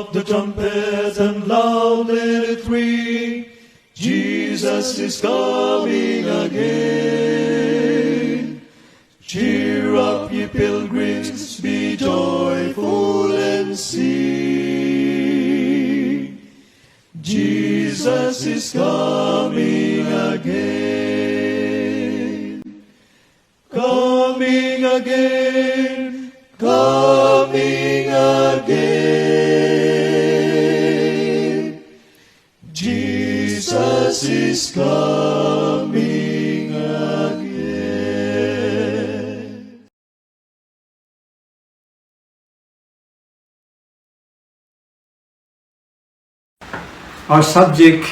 up the trumpet and loud let it ring. Jesus is coming again. Cheer up, ye pilgrims, be joyful and sing. Jesus is coming again. Coming again, coming again. Jesus is coming again. Our subject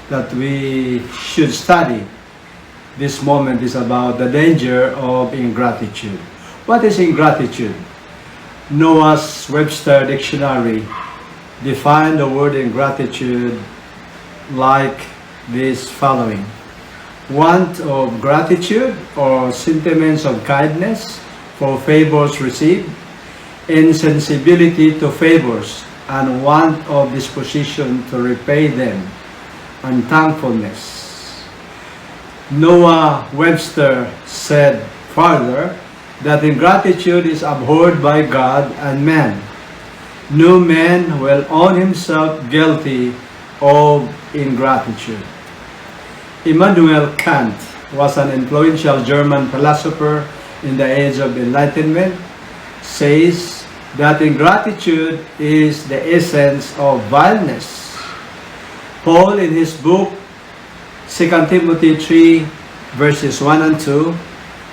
that we should study this moment is about the danger of ingratitude. What is ingratitude? Noah's Webster Dictionary defined the word ingratitude like this following: want of gratitude or sentiments of kindness for favors received, insensibility to favors, and want of disposition to repay them, and thankfulness. Noah Webster said further that ingratitude is abhorred by God and man. No man will own himself guilty of ingratitude. Immanuel Kant was an influential German philosopher in the age of Enlightenment, says that ingratitude is the essence of vileness. Paul, in his book 2 Timothy 3 verses 1 and 2,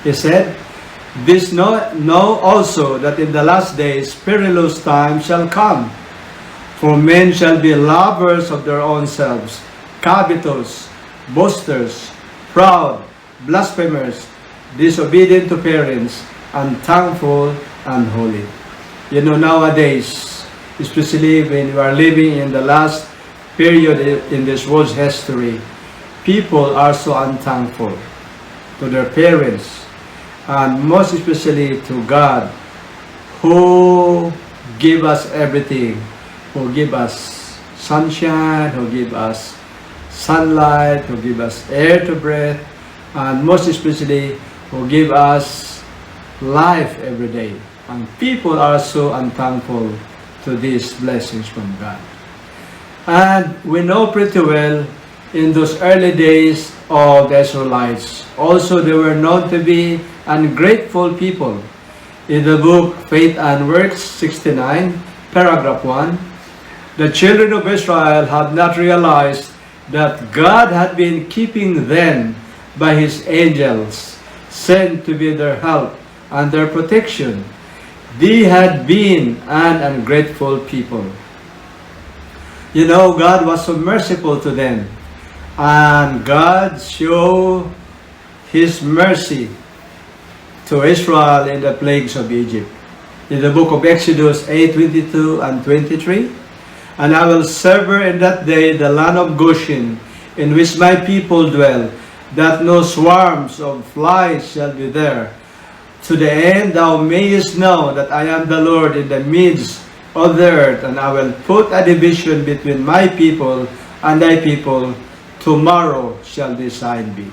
he said, "This know also that in the last days perilous times shall come. For men shall be lovers of their own selves, covetous, boasters, proud, blasphemers, disobedient to parents, unthankful, unholy." You know, nowadays, especially when we are living in the last period in this world's history, people are so unthankful to their parents, and most especially to God, who give us everything, who give us sunshine, who give us sunlight, who give us air to breathe, and most especially who give us life every day. And people are so unthankful to these blessings from God. And we know pretty well, in those early days of the Israelites, also they were known to be ungrateful people. In the book Faith and Works 69, paragraph 1, the children of Israel had not realized that God had been keeping them by His angels, sent to be their help and their protection. They had been an ungrateful people. You know, God was so merciful to them, and God showed His mercy to Israel in the plagues of Egypt. In the book of Exodus 8:22 and 23, "And I will sever in that day the land of Goshen, in which my people dwell, that no swarms of flies shall be there, to the end thou mayest know that I am the Lord in the midst of the earth, and I will put a division between my people and thy people. Tomorrow shall this sign be."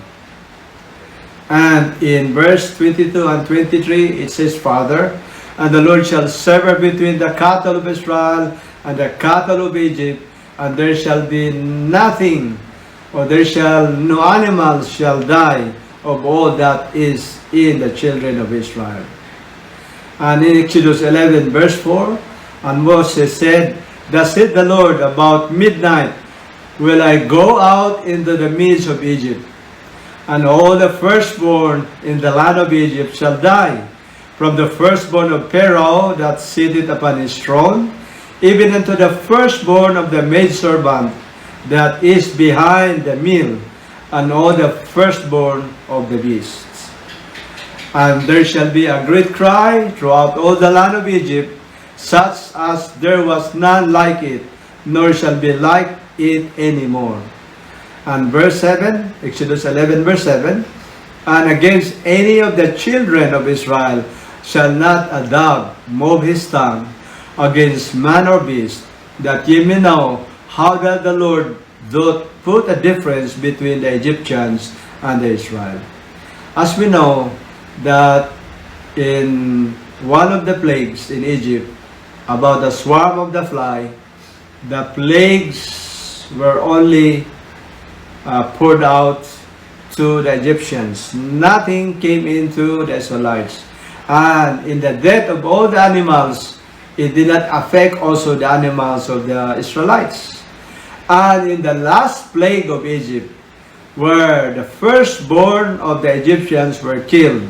And in verse 22 and 23, it says further, "And the Lord shall sever between the cattle of Israel and the cattle of Egypt, and there shall be nothing, or no animals shall die of all that is in the children of Israel." And in Exodus 11 verse 4, "And Moses said, Thus said the Lord, about midnight will I go out into the midst of Egypt, and all the firstborn in the land of Egypt shall die, from the firstborn of Pharaoh that sitteth upon his throne, even unto the firstborn of the maidservant that is behind the mill, and all the firstborn of the beasts. And there shall be a great cry throughout all the land of Egypt, such as there was none like it, nor shall be like it anymore." And verse 7, Exodus 11 verse 7, "And against any of the children of Israel shall not a dog move his tongue against man or beast, that ye may know how that the Lord doth put a difference between the Egyptians and the Israel. As we know that in one of the plagues in Egypt, about the swarm of the fly, the plagues were only poured out to the Egyptians. Nothing came into the Israelites. And in the death of all the animals, it did not affect also the animals of the Israelites. And in the last plague of Egypt, where the firstborn of the Egyptians were killed,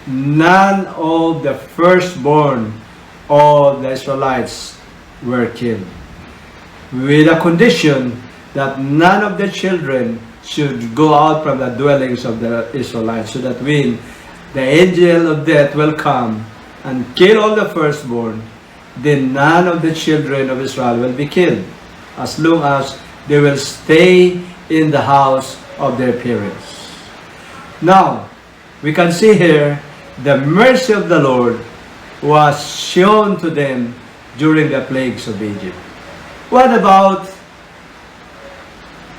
none of the firstborn of the Israelites were killed, with a condition that none of the children should go out from the dwellings of the Israelites, so that when the angel of death will come and kill all the firstborn, then none of the children of Israel will be killed, as long as they will stay in the house of their parents. Now, we can see here the mercy of the Lord was shown to them during the plagues of Egypt. What about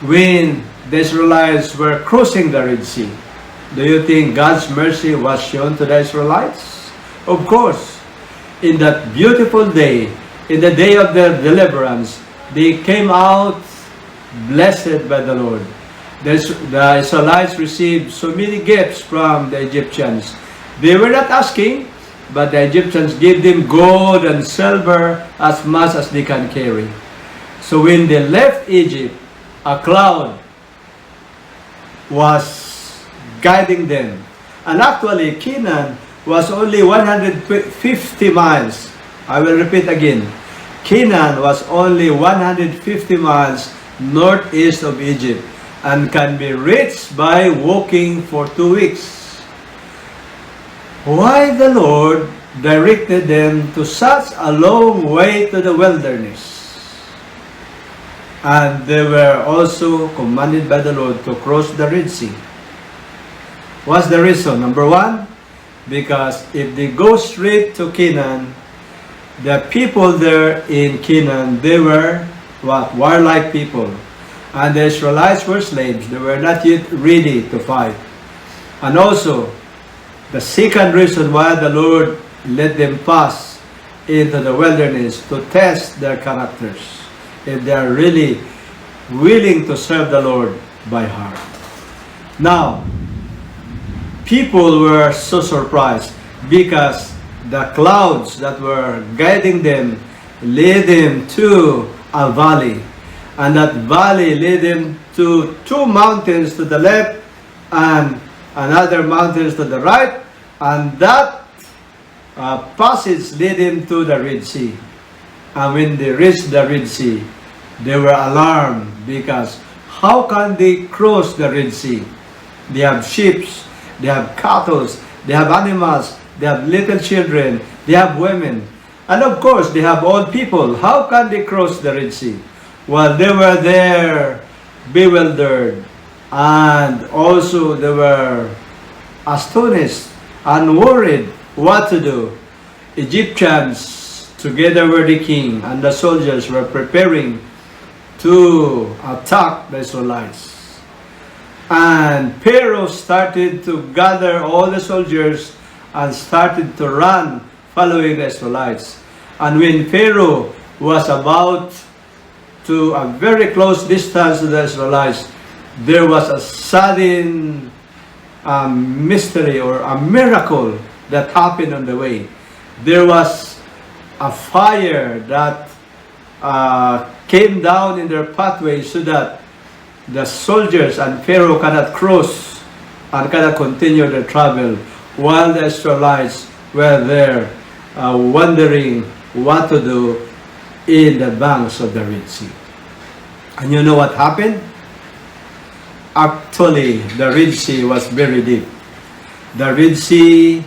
when the Israelites were crossing the Red Sea? Do you think God's mercy was shown to the Israelites? Of course. In that beautiful day, in the day of their deliverance, they came out blessed by the Lord. The Israelites received so many gifts from the Egyptians. They were not asking, but the Egyptians gave them gold and silver as much as they can carry. So when they left Egypt, a cloud was guiding them. And actually, Canaan was only 150 miles. I will repeat again. Canaan was only 150 miles northeast of Egypt and can be reached by walking for 2 weeks. Why the Lord directed them to such a long way to the wilderness? And they were also commanded by the Lord to cross the Red Sea. What's the reason? Number one, because if they go straight to Canaan, the people there in Canaan, they were what? Warlike people. And the Israelites were slaves. They were not yet ready to fight. And also, the second reason why the Lord let them pass into the wilderness to test their characters, if they are really willing to serve the Lord by heart. Now, people were so surprised because the clouds that were guiding them led them to a valley. And that valley led them to 2 mountains to the left and another mountains to the right. And that passage led them to the Red Sea. And when they reached the Red Sea, they were alarmed because how can they cross the Red Sea? They have sheep, they have cattle, they have animals, they have little children, they have women, and of course they have old people. How can they cross the Red Sea? Well, they were there bewildered, and also they were astonished and worried what to do. Egyptians, together with the king and the soldiers, were preparing to attack the Israelites. And Pharaoh started to gather all the soldiers and started to run following the Israelites. And when Pharaoh was about to a very close distance to the Israelites, there was a sudden mystery or a miracle that happened on the way. There was a fire that came down in their pathway so that the soldiers and Pharaoh cannot cross and cannot continue their travel while the Israelites were there wondering what to do in the banks of the Red Sea. And you know what happened? Actually, the Red Sea was very deep. The Red Sea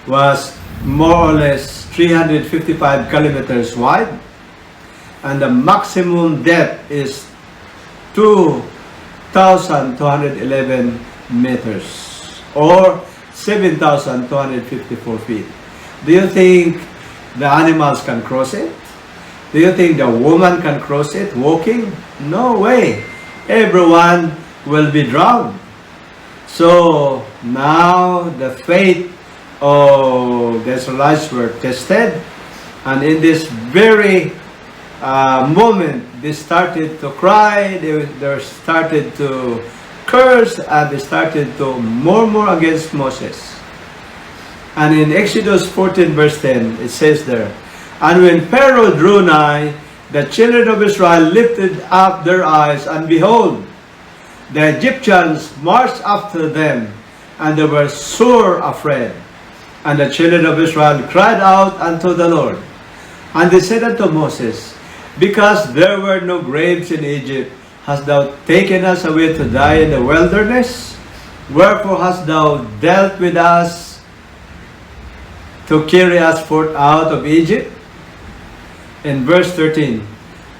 was more or less 355 kilometers wide, and the maximum depth is 2,211 meters or 7,254 feet. Do you think the animals can cross it? Do you think the woman can cross it walking? No way. Everyone will be drowned. So now the faith of the Israelites were tested, and in this very moment, they started to cry, they started to curse, and they started to murmur against Moses. And in Exodus 14 verse 10, it says there, "And when Pharaoh drew nigh, the children of Israel lifted up their eyes, and behold, the Egyptians marched after them, and they were sore afraid. And the children of Israel cried out unto the Lord. And they said unto Moses, Because there were no graves in Egypt, hast thou taken us away to die in the wilderness? Wherefore hast thou dealt with us to carry us forth out of Egypt?" In verse 13,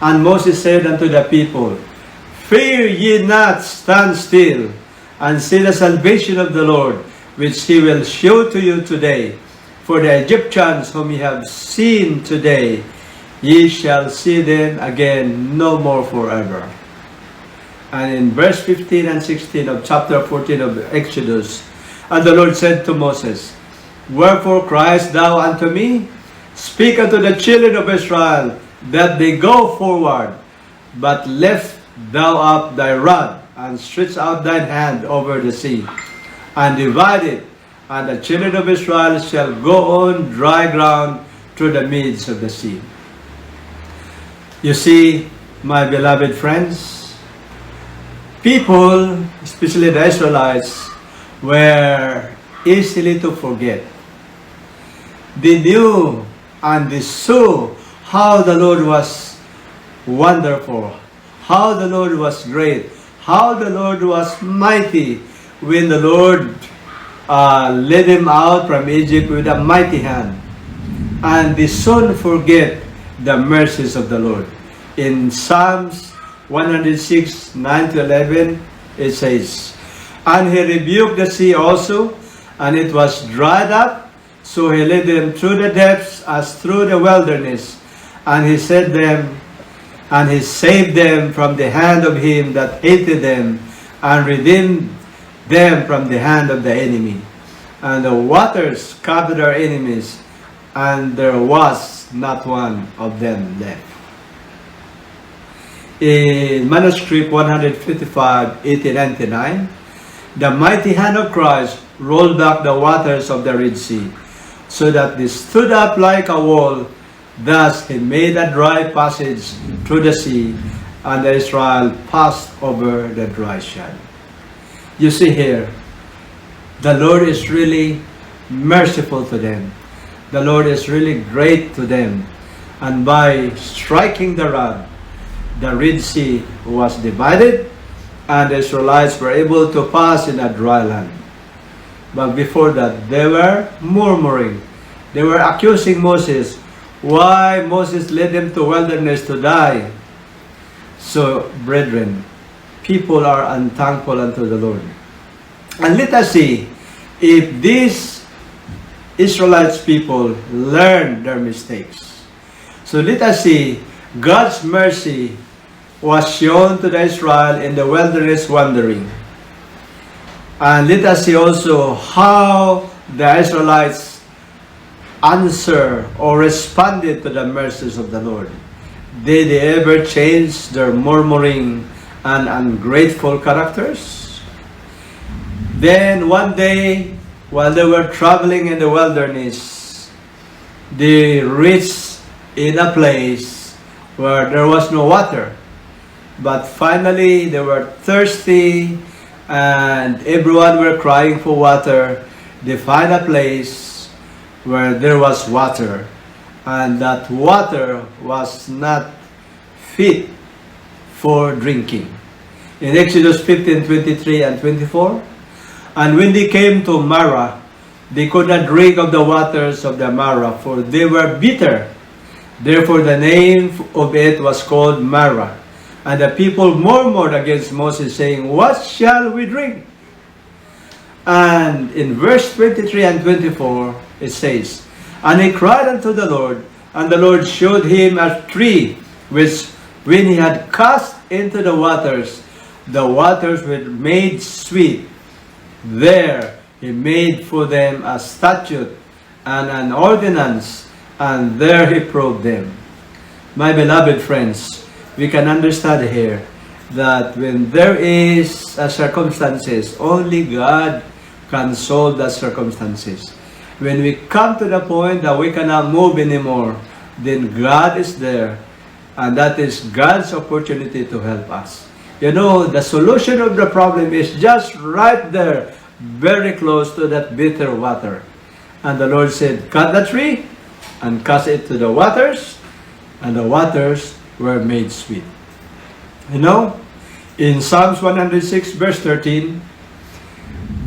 "And Moses said unto the people, Fear ye not, stand still, and see the salvation of the Lord, which he will show to you today. For the Egyptians whom ye have seen today, ye shall see them again no more forever." And in verse 15 and 16 of chapter 14 of Exodus, "And the Lord said to Moses, Wherefore criest thou unto me? Speak unto the children of Israel, that they go forward. But lift thou up thy rod, and stretch out thine hand over the sea, and divide it, and the children of Israel shall go on dry ground through the midst of the sea." You see, my beloved friends, people, especially the Israelites, were easily to forget. They knew and they saw how the Lord was wonderful, how the Lord was great, how the Lord was mighty when the Lord led them out from Egypt with a mighty hand. And they soon forget the mercies of the Lord. In Psalms 106, 9-11, it says, "And he rebuked the sea also, and it was dried up. So he led them through the depths as through the wilderness. And he saved them from the hand of him that hated them, and redeemed them from the hand of the enemy. And the waters covered our enemies, and there was not one of them left." In manuscript 155, 1899, "The mighty hand of Christ rolled back the waters of the Red Sea, so that they stood up like a wall. Thus he made a dry passage through the sea, and Israel passed over the dry sand." You see here, the Lord is really merciful to them. The Lord is really great to them. And by striking the rod, the Red Sea was divided, and the Israelites were able to pass in a dry land. But before that, they were murmuring. They were accusing Moses. Why Moses led them to wilderness to die? So, brethren, people are unthankful unto the Lord. And let us see if these Israelites people learned their mistakes. So let us see God's mercy was shown to the Israel in the wilderness wandering. And let us see also how the Israelites answer or responded to the mercies of the Lord. Did they ever change their murmuring and ungrateful characters? Then one day, while they were traveling in the wilderness, they reached in a place where there was no water. But finally, they were thirsty, and everyone were crying for water. They find a place where there was water, and that water was not fit for drinking. In Exodus 15, 23 and 24, "And when they came to Marah, they could not drink of the waters of the Marah, for they were bitter. Therefore the name of it was called Marah. And the people murmured against Moses, saying, What shall we drink? And in verse 23 and 24, it says, And he cried unto the Lord, And the Lord showed him a tree, which when he had cast into the waters were made sweet. There he made for them a statute and an ordinance, and there he proved them. My beloved friends, we can understand here that when there is a circumstances, only God can solve the circumstances. When we come to the point that we cannot move anymore, then God is there, and that is God's opportunity to help us. You know, the solution of the problem is just right there, very close to that bitter water. And the Lord said, cut the tree and cast it to the waters, and the waters were made sweet. You know, in Psalms 106 verse 13,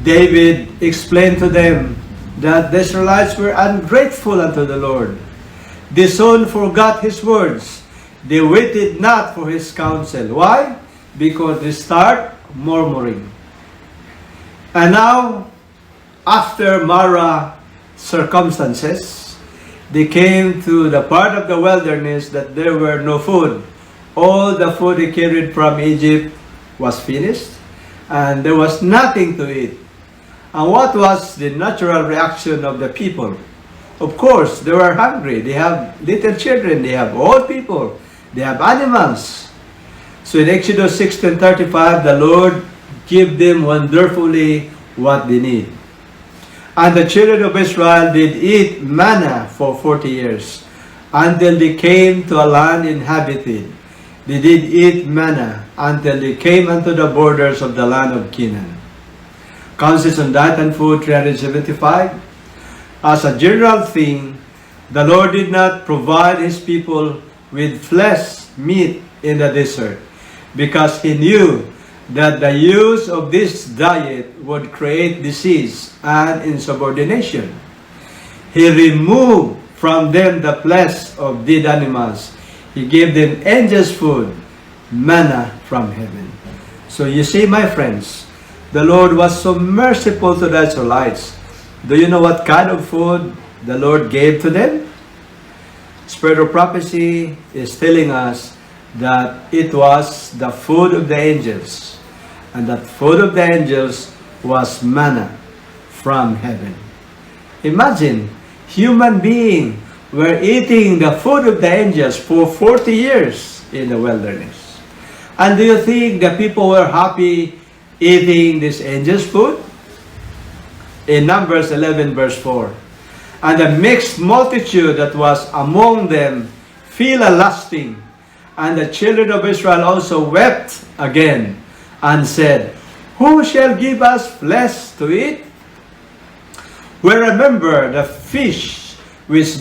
David explained to them that the Israelites were ungrateful unto the Lord. They soon forgot His words. They waited not for His counsel. Why? Because they start murmuring. And now, after Mara circumstances, they came to the part of the wilderness that there were no food. All the food they carried from Egypt was finished, and there was nothing to eat. And what was the natural reaction of the people? Of course, they were hungry. They have little children, they have old people, they have animals. So in Exodus 16:35, the Lord gave them wonderfully what they need. And the children of Israel did eat manna for 40 years, until they came to a land inhabited. They did eat manna until they came unto the borders of the land of Canaan. Counsels on Diet and Food 375. As a general thing, the Lord did not provide His people with flesh, meat in the desert, because He knew that the use of this diet would create disease and insubordination. He removed from them the flesh of dead animals. He gave them angels' food, manna from heaven. So you see, my friends, the Lord was so merciful to the Israelites. Do you know what kind of food the Lord gave to them? Spirit of prophecy is telling us that it was the food of the angels. And that food of the angels was manna from heaven. Imagine, human beings were eating the food of the angels for 40 years in the wilderness. And do you think the people were happy eating this angels' food? In Numbers 11 verse 4, and the mixed multitude that was among them feel a lusting, and the children of Israel also wept again, and said, who shall give us flesh to eat? We remember the fish which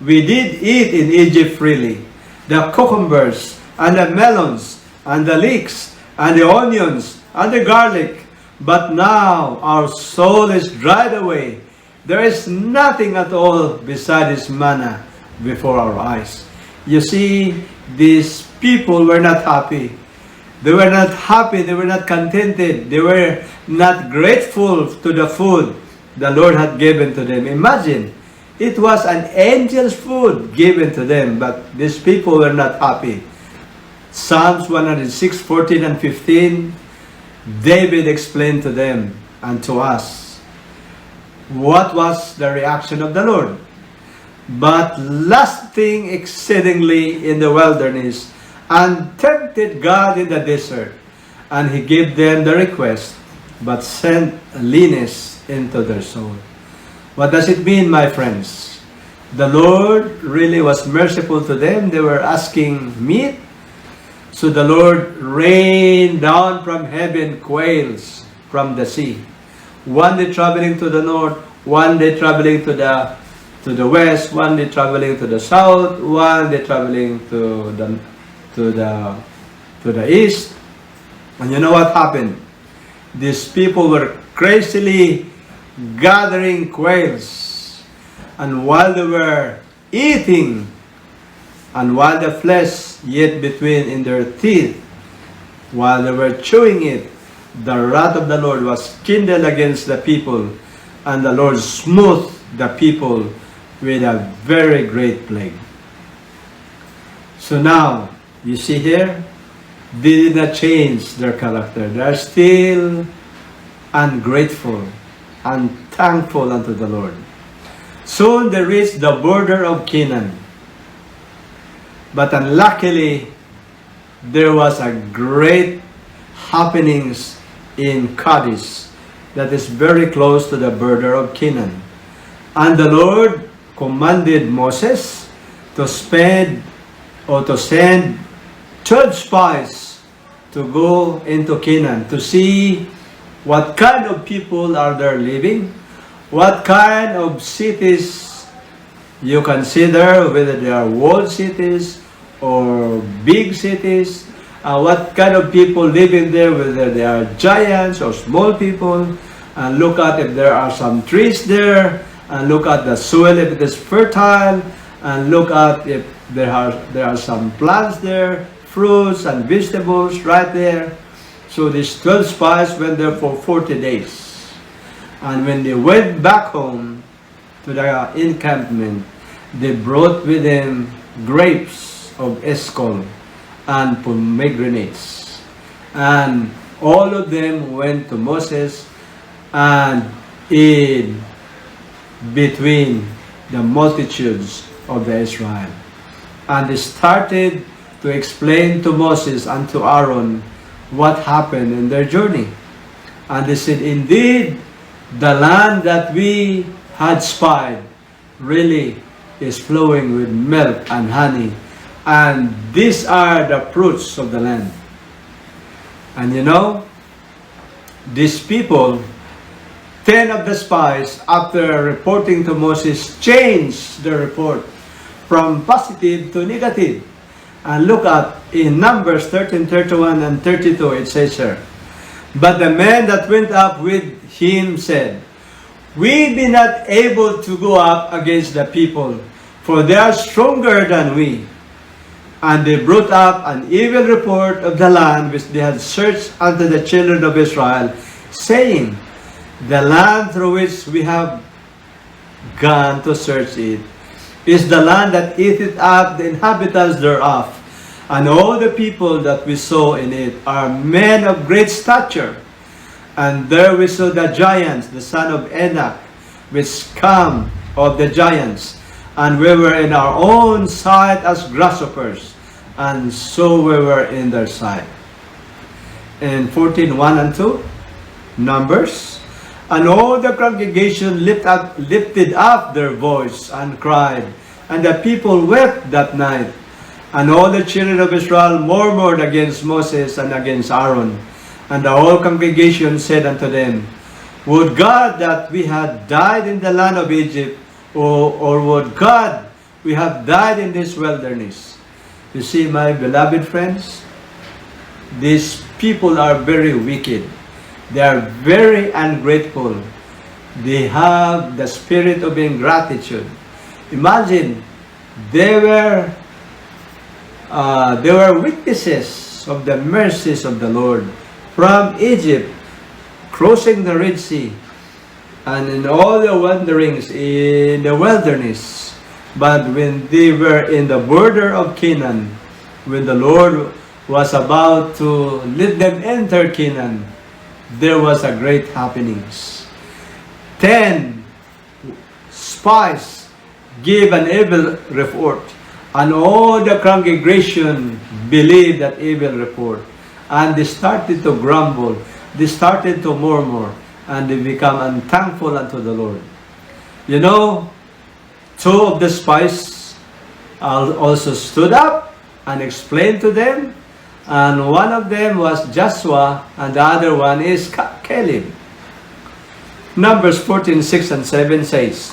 we did eat in Egypt freely, the cucumbers, and the melons, and the leeks, and the onions, and the garlic. But now our soul is dried away. There is nothing at all beside this manna before our eyes. You see, these people were not happy. They were not happy. They were not contented. They were not grateful to the food the Lord had given to them. Imagine, it was an angel's food given to them, but these people were not happy. Psalms 106, 14 and 15, David explained to them and to us what was the reaction of the Lord. But lusting exceedingly in the wilderness, and tempted God in the desert, and He gave them the request, but sent leanness into their soul. What does it mean, my friends? The Lord really was merciful to them. They were asking meat. So the Lord rained down from heaven quails from the sea. One day traveling to the north, one day traveling to the west, one day traveling to the south, one day traveling to the east. And you know what happened? These people were crazily gathering quails, and while they were eating, and while the flesh yet between in their teeth, while they were chewing it, the wrath of the Lord was kindled against the people, and the Lord smote the people with a very great plague. So now, you see here, they did not change their character. They are still ungrateful, unthankful unto the Lord. Soon they reached the border of Canaan. But unluckily, there was a great happenings in Kadesh that is very close to the border of Canaan. And the Lord commanded Moses to send 12 spies to go into Canaan to see what kind of people are there living, what kind of cities you consider, whether they are walled cities or big cities, what kind of people living there, whether they are giants or small people, and look at if there are some trees there, and look at the soil if it is fertile, and look at if there are some plants there, fruits and vegetables right there. So these 12 spies went there for 40 days. And when they went back home to the encampment, they brought with them grapes of Eshcol and pomegranates. And all of them went to Moses and in between the multitudes of the Israel. And they started to explain to Moses and to Aaron what happened in their journey. And they said, indeed, the land that we had spied really is flowing with milk and honey. And these are the fruits of the land. And you know, these people, 10 of the spies, after reporting to Moses, changed their report from positive to negative. And look at in Numbers 13, 31 and 32, it says here, but the men that went up with him said, we be not able to go up against the people, for they are stronger than we. And they brought up an evil report of the land which they had searched unto the children of Israel, saying, the land through which we have gone to search it is the land that eateth up the inhabitants thereof. And all the people that we saw in it are men of great stature. And there we saw the giants, the son of Enoch, which come of the giants. And we were in our own sight as grasshoppers, and so we were in their sight. In 14:1 and 2, Numbers, and all the congregation lifted up their voice and cried, and the people wept that night. And all the children of Israel murmured against Moses and against Aaron. And the whole congregation said unto them, would God that we had died in the land of Egypt, or would God we have died in this wilderness? You see, my beloved friends, these people are very wicked. They are very ungrateful. They have the spirit of ingratitude. Imagine, they were witnesses of the mercies of the Lord from Egypt, crossing the Red Sea, and in all the wanderings in the wilderness. But when they were in the border of Canaan, when the Lord was about to let them enter Canaan, there was a great happenings. 10 spies gave an evil report, and all the congregation believed that evil report. And they started to grumble, they started to murmur, and they become unthankful unto the Lord. You know, 2 of the spies also stood up and explained to them, and one of them was Joshua, and the other one is Caleb. Numbers 14:6 and 7 says,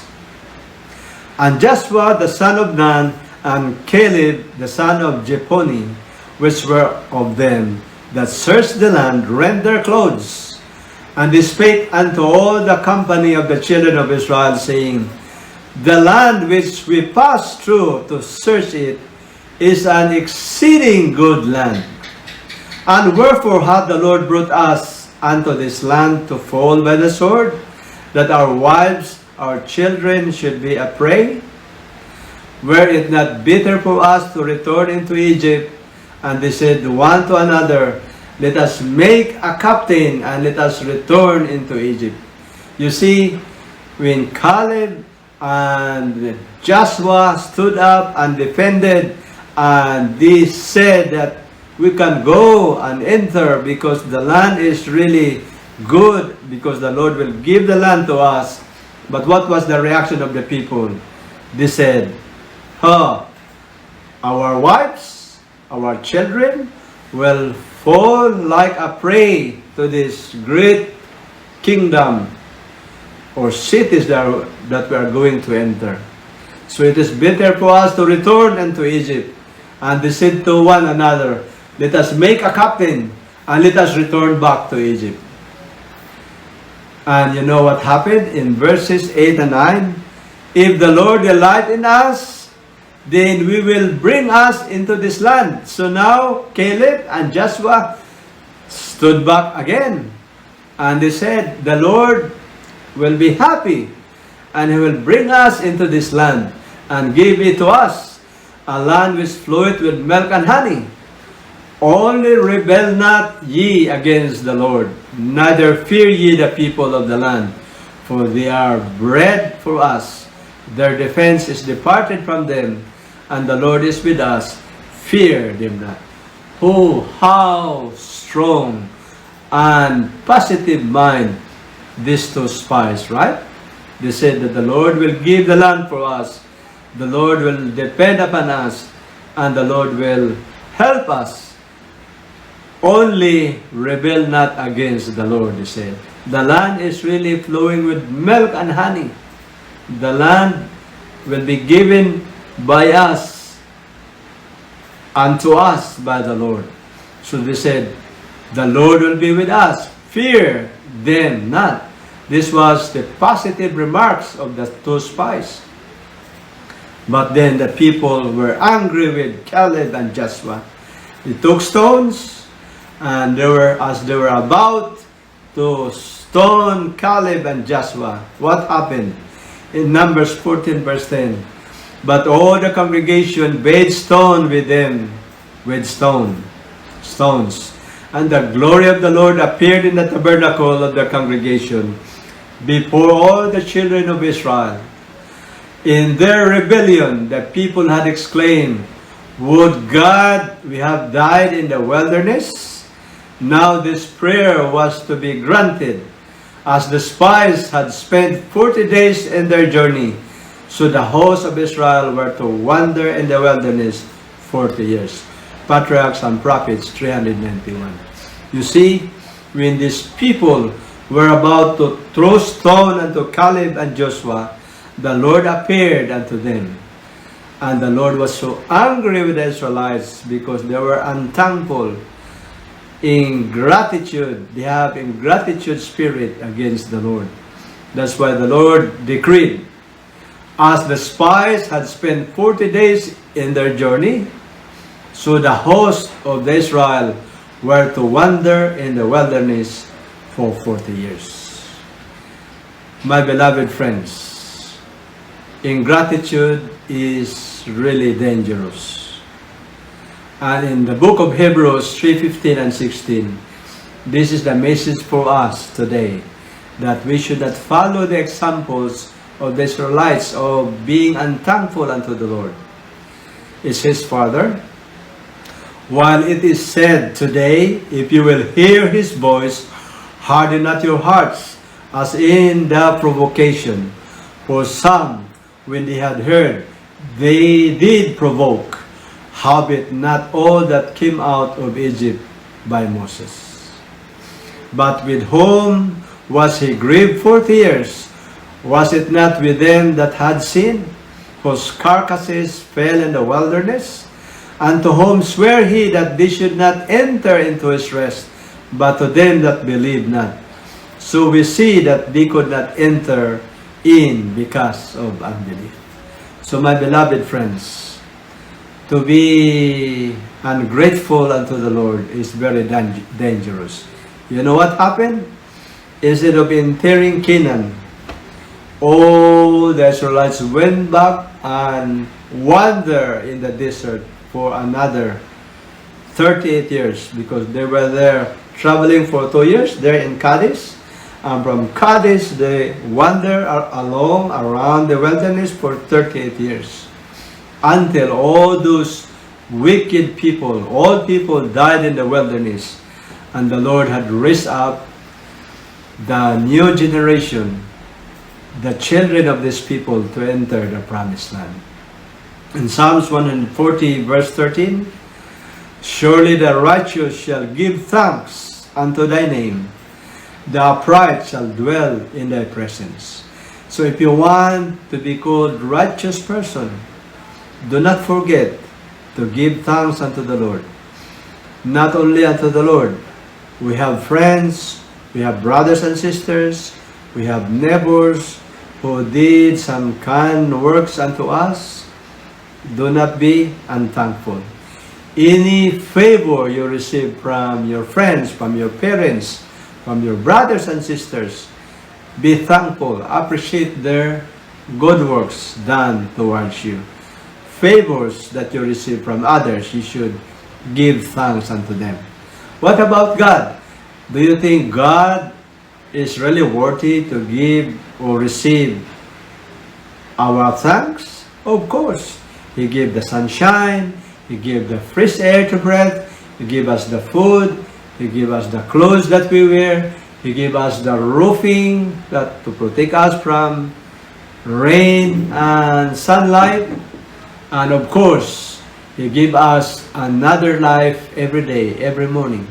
and Joshua the son of Nun, and Caleb the son of Jephunneh, which were of them that searched the land, rent their clothes. And they spake unto all the company of the children of Israel, saying, the land which we passed through to search it is an exceeding good land. And wherefore hath the Lord brought us unto this land to fall by the sword, that our wives, our children should be a prey? Were it not better for us to return into Egypt? And they said one to another, let us make a captain and let us return into Egypt. You see, when Caleb and Joshua stood up and defended, and they said that we can go and enter because the land is really good, because the Lord will give the land to us. But what was the reaction of the people? They said, our wives, our children will fall like a prey to this great kingdom or cities that we are going to enter. So it is better for us to return into Egypt. And they said to one another, let us make a captain and let us return back to Egypt. And you know what happened in verses 8 and 9? If the Lord delight in us, then we will bring us into this land. So now Caleb and Joshua stood back again. And they said, the Lord will be happy and He will bring us into this land and give it to us, a land which floweth with milk and honey. Only rebel not ye against the Lord, neither fear ye the people of the land, for they are bread for us. Their defense is departed from them, and the Lord is with us. Fear them not. Oh, how strong and positive mind these two spies, right? They said that the Lord will give the land for us. The Lord will depend upon us, and the Lord will help us. Only rebel not against the Lord, they said. The land is really flowing with milk and honey. The land will be given by us, unto us by the Lord. So they said, the Lord will be with us. Fear them not. This was the positive remarks of the two spies. But then the people were angry with Caleb and Joshua. They took stones, and as they were about to stone Caleb and Joshua, what happened? In Numbers 14 verse 10, but all the congregation bade stone with them with stones. And the glory of the Lord appeared in the tabernacle of the congregation before all the children of Israel. In their rebellion, the people had exclaimed, would God we have died in the wilderness? Now this prayer was to be granted, as the spies had spent 40 days in their journey. So the host of Israel were to wander in the wilderness 40 years. Patriarchs and Prophets 391. You see, when these people were about to throw stone unto Caleb and Joshua, the Lord appeared unto them. And the Lord was so angry with the Israelites because they were unthankful. Ingratitude, they have ingratitude spirit against the Lord. That's why the Lord decreed, as the spies had spent 40 days in their journey, so the host of Israel were to wander in the wilderness for 40 years. My beloved friends, ingratitude is really dangerous. And in the book of Hebrews 3:15 and 16, this is the message for us today, that we should not follow the examples of the Israelites of being unthankful unto the Lord. It says further, while it is said today, if you will hear His voice, harden not your hearts, as in the provocation. For some, when they had heard, they did provoke, howbeit not all that came out of Egypt by Moses. But with whom was he grieved 40 years? Was it not with them that had sinned, whose carcasses fell in the wilderness? And to whom sware he that they should not enter into his rest, but to them that believed not? So we see that they could not enter in because of unbelief. So my beloved friends, to be ungrateful unto the Lord is very dangerous. You know what happened? Instead of entering Canaan, all the Israelites went back and wandered in the desert for another 38 years, because they were there traveling for 2 years there in Kadesh. And from Kadesh they wandered along around the wilderness for 38 years, until all those wicked people, all people died in the wilderness, and the Lord had raised up the new generation, the children of these people, to enter the promised land. In Psalms 140 verse 13, surely the righteous shall give thanks unto thy name, the upright shall dwell in thy presence. So if you want to be called righteous person, do not forget to give thanks unto the Lord. Not only unto the Lord, we have friends, we have brothers and sisters, we have neighbors who did some kind works unto us. Do not be unthankful. Any favor you receive from your friends, from your parents, from your brothers and sisters, be thankful. Appreciate their good works done towards you. Favors that you receive from others, you should give thanks unto them. What about God? Do you think God is really worthy to give or receive our thanks? Of course. He gave the sunshine, He gave the fresh air to breathe, He gave us the food, He gave us the clothes that we wear, He gave us the roofing that to protect us from rain and sunlight, and of course, He gave us another life every day, every morning.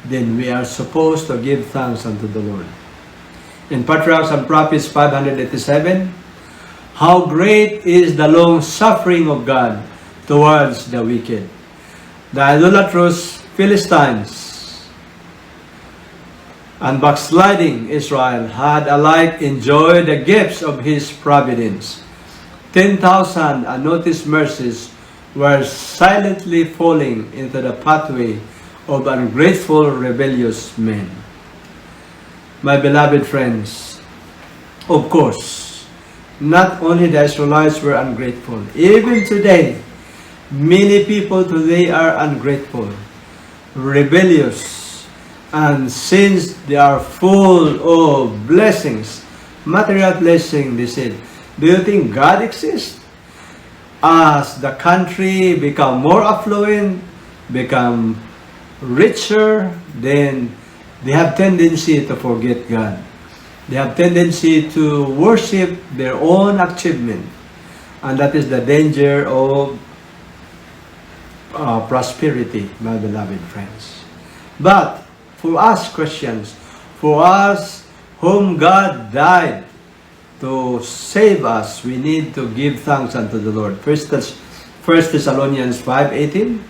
Then we are supposed to give thanks unto the Lord. In Patriarchs and Prophets 587, how great is the long suffering of God towards the wicked. The idolatrous Philistines and backsliding Israel had alike enjoyed the gifts of His providence. 10,000 unnoticed mercies were silently falling into the pathway of ungrateful, rebellious men. My beloved friends, of course, not only the Israelites were ungrateful. Even today, many people today are ungrateful, rebellious, and since they are full of blessings, material blessing, they said, do you think God exists? As the country become more affluent, become richer, then they have tendency to forget God. They have tendency to worship their own achievement. And that is the danger of prosperity, my beloved friends. But for us Christians, for us whom God died to save us, we need to give thanks unto the Lord. 1 Thessalonians 5:18,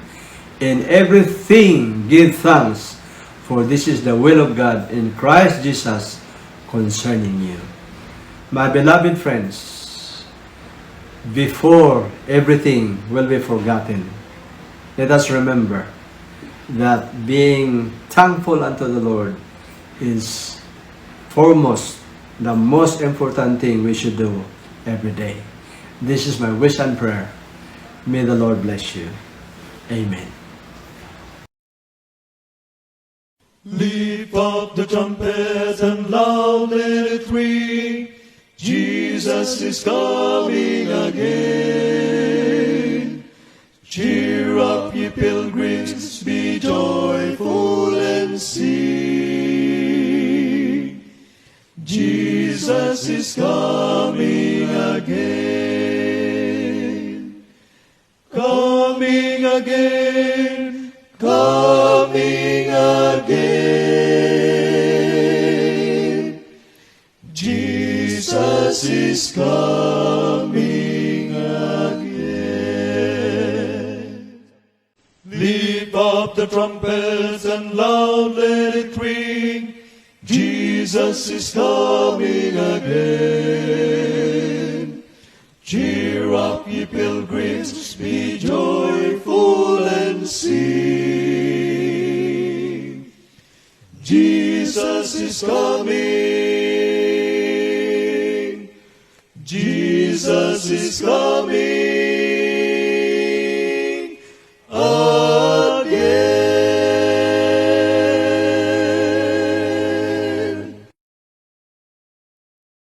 in everything give thanks, for this is the will of God in Christ Jesus concerning you. My beloved friends, before everything will be forgotten, let us remember that being thankful unto the Lord is foremost, the most important thing we should do every day. This is my wish and prayer. May the Lord bless you. Amen. Lift up the trumpets and loud let it ring. Jesus is coming again. Cheer up, ye pilgrims, be joyful and sing. Jesus is coming again. Coming again. Coming again. Jesus is coming again. Lift up the trumpets and loud let it ring. Jesus is coming again. Cheer up, ye pilgrims, be joyful and sing. Jesus is coming. Jesus is coming.